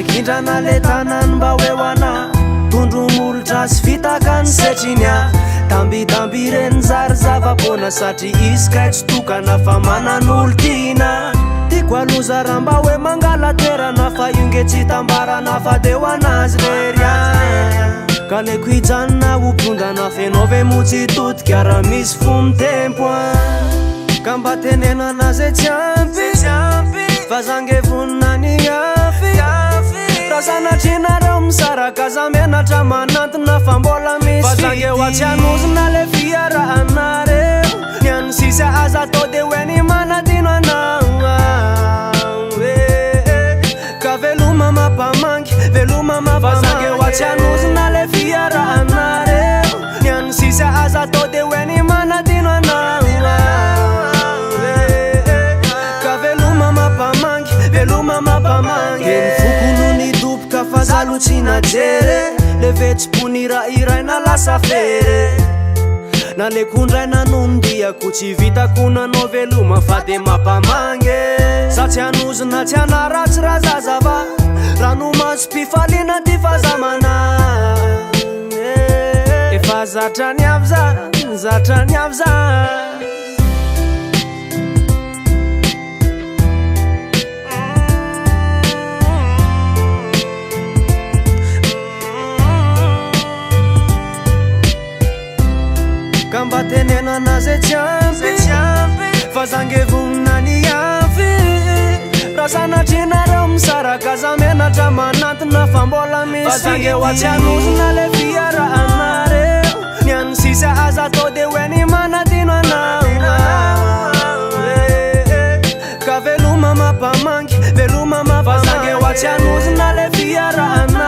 Kindrana le tanany mba hoe hoana tondromolotra sy fitaka ny setrinya tambitamby reny zary zava-pona satria izy kay tsy tokana fa manan'olo tina tiako aloza raha mba hoe mangala toerana fa io nge tsy tambarana fa de ho anazy rery ka leko hijanona ompondana fenao ve motsy totika raha misy fo mitempo ka mba tenena anazy tsy ampy fa zange vonina ny afy raha sanatrinareo misaraka za menatra manantona fa mbola misy fa zange hoatsy anozona le fiarahanareo ny any sisa aza atao de hoe ny manadino anao ka veloma mampamangy veloma mampamangy fa zange hoatsy anozona le fiarahanareo ny any sisa aza atao de hoe ny manadino anao ka veloma mampamangy veloma mampamangy ny fokonony doboka fa zalo tsy najere le vetsim-pony rairaina lasa fere na le kondraina nondiako tsy vitako nanao veloma fa de mampamangy za tsy anozona tsy anaratsy raha zazava rano maso mpifaliana ty fazamana efa zatrany avy za zatrany avy za mba tenena anazy tsy ampy fa zange vonina ny afy raha sanatrinareo misaraka za menatra manantona fa mbola misy fa zange hoatsy anozona le fiarahanareo ny any sisa aza atao de hoe ny manadino anao ka veloma mampamangy veloma fa zange hoatsy anozona le fiarahanareo